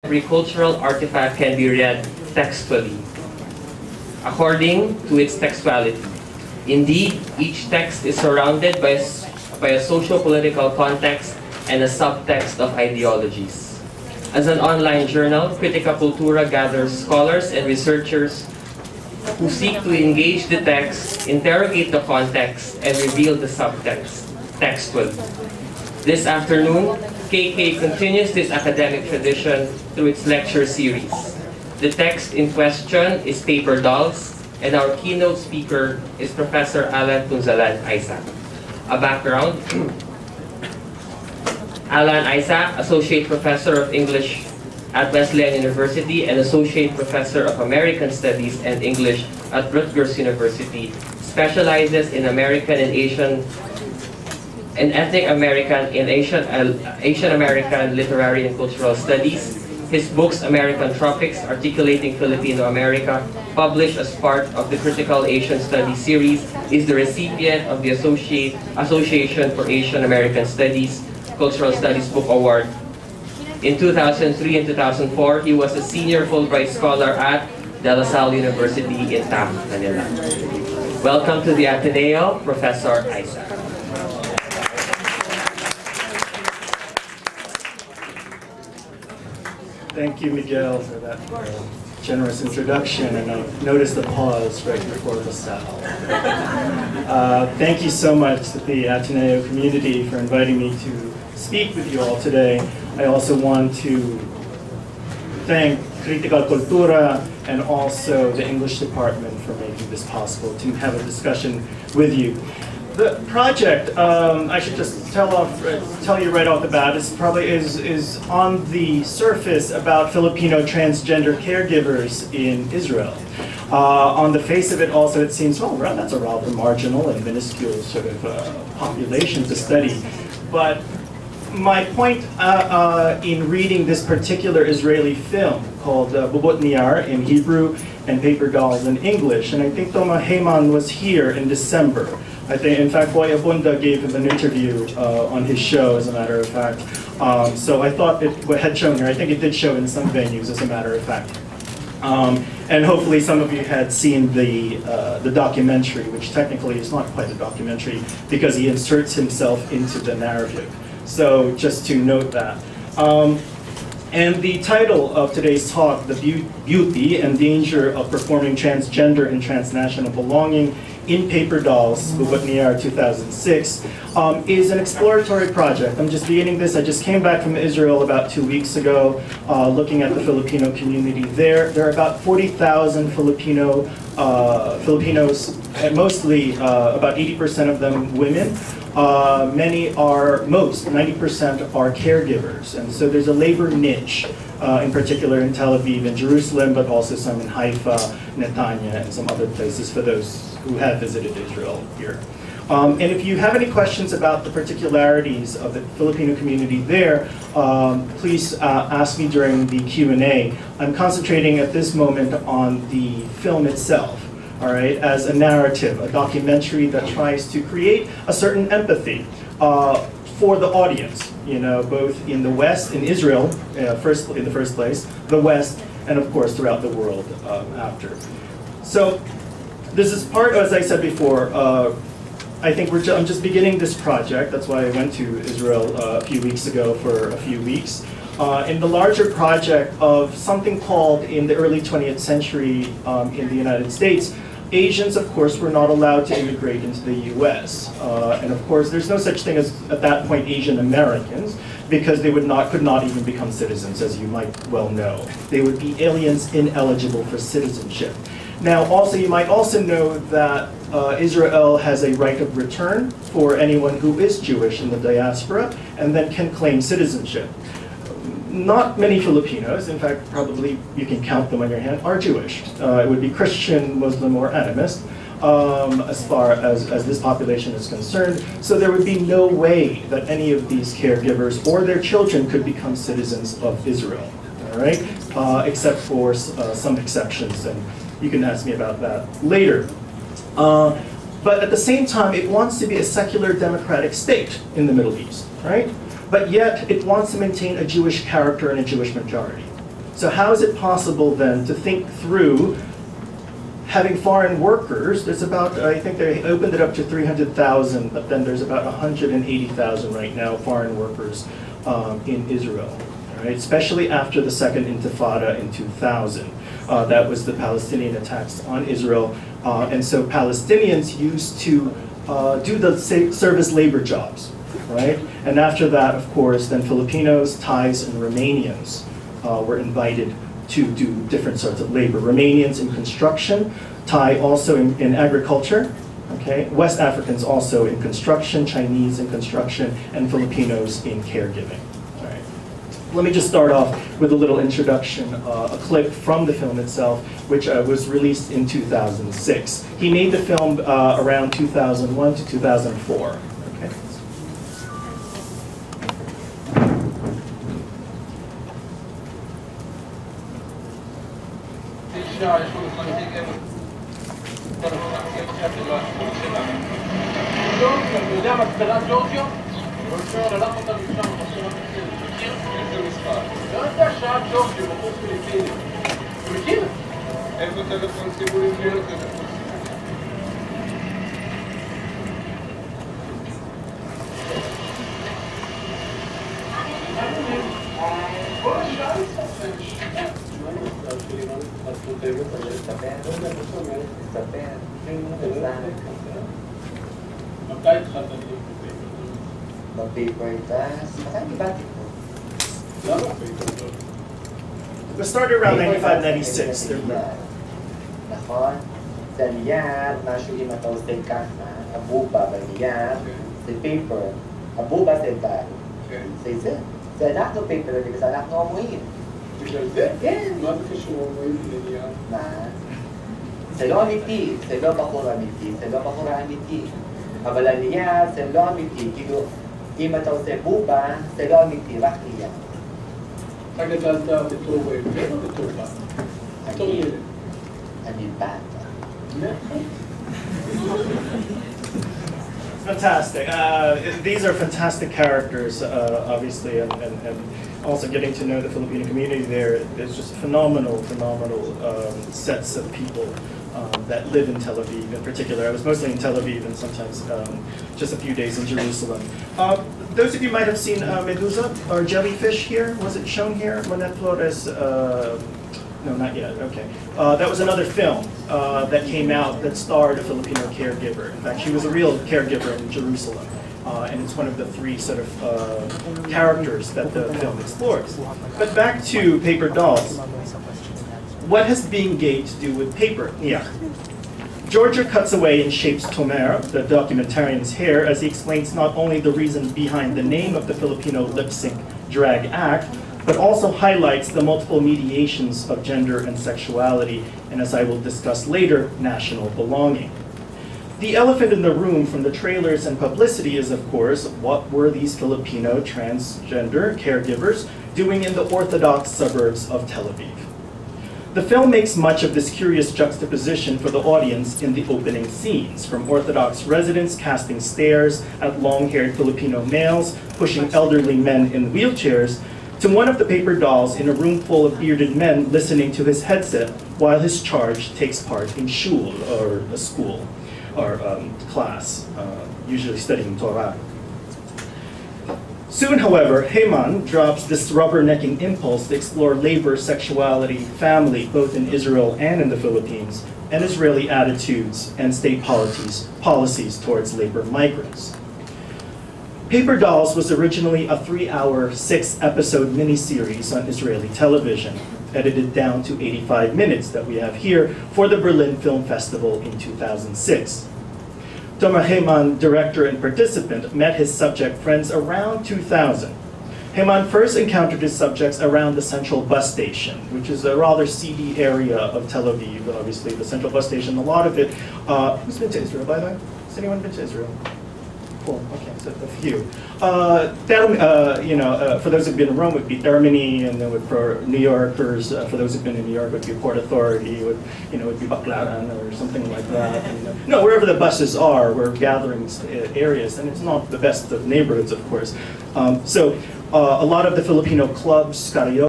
every cultural artifact can be read textually, according to its textuality. Indeed, each text is surrounded by a socio-political context and a subtext of ideologies. As an online journal, Critica Cultura gathers scholars and researchers who seek to engage the text, interrogate the context, and reveal the subtext textually. This afternoon, KK continues this academic tradition through its lecture series. The text in question is Paper Dolls, and our keynote speaker is Professor Allan Isaac. A background: Allan Isaac, Associate Professor of English at Wesleyan University and Associate Professor of American Studies and English at Rutgers University, specializes in American and Asian and Ethnic American and Asian American literary and cultural studies. His books, American Tropics, Articulating Filipino America, published as part of the Critical Asian Studies series, is the recipient of the Association for Asian American Studies Cultural Studies Book Award. In 2003 and 2004, he was a senior Fulbright scholar at De La Salle University in Taft, Manila. Welcome to the Ateneo, Professor Isaac. Thank you, Miguel, for that generous introduction, and I noticed the pause right before the sound. Thank you so much to the Ateneo community for inviting me to speak with you all today. I also want to thank Critica Cultura and also the English department for making this possible to have a discussion with you. The project, I should just tell you right off the bat, is on the surface about Filipino transgender caregivers in Israel. On the face of it also it seems, well, that's a rather marginal and minuscule sort of population to study. But my point in reading this particular Israeli film called Bubot Niyar in Hebrew and Paper Dolls in English, and I think Toma Heyman was here in December. I think, in fact, Boy Abunda gave him an interview on his show, as a matter of fact. So I thought it had shown here. I think it did show in some venues, as a matter of fact. And hopefully some of you had seen the documentary, which technically is not quite a documentary because he inserts himself into the narrative. So just to note that. And the title of today's talk, The Beauty and Danger of Performing Transgender and Transnational Belonging in Paper Dolls, Bubot Niyar 2006, is an exploratory project. I'm just beginning this. I just came back from Israel about 2 weeks ago, looking at the Filipino community there. There are about 40,000 Filipinos, and mostly about 80% of them women. Many are, 90% are caregivers. And so there's a labor niche, in particular in Tel Aviv and Jerusalem, but also some in Haifa, Netanya, and some other places for those who have visited Israel here. And if you have any questions about the particularities of the Filipino community there, please ask me during the Q&A. I'm concentrating at this moment on the film itself, all right, as a narrative, a documentary that tries to create a certain empathy for the audience, you know, both in the West, in Israel, in the first place, the West, and of course throughout the world after. So this is part, as I said before, I think I'm just beginning this project. That's why I went to Israel a few weeks ago for a few weeks. In the larger project of something called, in the early 20th century in the United States, Asians, of course, were not allowed to immigrate into the US. And of course, there's no such thing as, at that point, Asian Americans, because they could not even become citizens, as you might well know. They would be aliens ineligible for citizenship. Now, also, you might also know that Israel has a right of return for anyone who is Jewish in the diaspora, and then can claim citizenship. Not many Filipinos, in fact, probably you can count them on your hand, are Jewish. It would be Christian, Muslim, or animist, as far as this population is concerned. So there would be no way that any of these caregivers or their children could become citizens of Israel, all right? Except for some exceptions, and you can ask me about that later. But at the same time, it wants to be a secular democratic state in the Middle East, right? But yet, it wants to maintain a Jewish character and a Jewish majority. So how is it possible then to think through having foreign workers? There's about, I think they opened it up to 300,000, but then there's about 180,000 right now foreign workers in Israel, right? Especially after the Second Intifada in 2000. That was the Palestinian attacks on Israel. And so Palestinians used to do the service labor jobs, right? And after that, of course, then Filipinos, Thais, and Romanians were invited to do different sorts of labor. Romanians in construction, Thai also in agriculture, okay? West Africans also in construction, Chinese in construction, and Filipinos in caregiving. All right. Let me just start off with a little introduction, a clip from the film itself, which was released in 2006. He made the film around 2001 to 2004. Okay. It started around 95, 96. נכון? זה נייר, משהו אם אתה עושה ככה, הבובה בנייר, זה פייפר, הבובה זה די. זה אנחנו פייפר, בגלל זה אנחנו אומרים. בגלל זה? כן. מה זה קשור אומרים לנייר? מה? זה לא אמיתי, זה לא בחור אמיתי, זה לא בחור אמיתי. אבל הנייר זה לא אמיתי, כאילו, אם אתה עושה בובה, זה לא אמיתי, רק נייר. אתה גדלת בתור בן או בתור בת? בתור ילד. אני בת. Fantastic. These are fantastic characters, obviously, and also getting to know the Filipino community there. There's just phenomenal sets of people that live in Tel Aviv in particular. I was mostly in Tel Aviv and sometimes just a few days in Jerusalem. Those of you might have seen Medusa, or jellyfish here. Was it shown here? Monet Flores, no, not yet, okay. That was another film that came out that starred a Filipino caregiver. In fact, she was a real caregiver in Jerusalem. And it's one of the three sort of characters that the film explores. But back to Paper Dolls. What has being gay to do with paper? Yeah. Georgia cuts away and shapes Tomer, the documentarian's hair, as he explains not only the reason behind the name of the Filipino lip-sync drag act, but also highlights the multiple mediations of gender and sexuality, and as I will discuss later, national belonging. The elephant in the room from the trailers and publicity is, of course, what were these Filipino transgender caregivers doing in the Orthodox suburbs of Tel Aviv? The film makes much of this curious juxtaposition for the audience in the opening scenes, from Orthodox residents casting stares at long-haired Filipino males pushing elderly men in wheelchairs, to one of the paper dolls in a room full of bearded men listening to his headset while his charge takes part in shul, or a school, or class, usually studying Torah. Soon, however, Heyman drops this rubbernecking impulse to explore labor, sexuality, family, both in Israel and in the Philippines, and Israeli attitudes and state policies towards labor migrants. Paper Dolls was originally a 3-hour, 6-episode miniseries on Israeli television, edited down to 85 minutes that we have here for the Berlin Film Festival in 2006. Tomer Heyman, director and participant, met his subject friends around 2000. Heyman first encountered his subjects around the central bus station, which is a rather seedy area of Tel Aviv, obviously, the central bus station. A lot of it, who's been to Israel, by the way? Has anyone been to Israel? Cool, okay, so a few. For those who've been in Rome, would be Termini, and then for New Yorkers, for those who've been in New York, would be Port Authority, would be Baclaran or something like that. And, wherever the buses are, we're gathering areas, and it's not the best of neighborhoods, of course. A lot of the Filipino clubs, karaoke,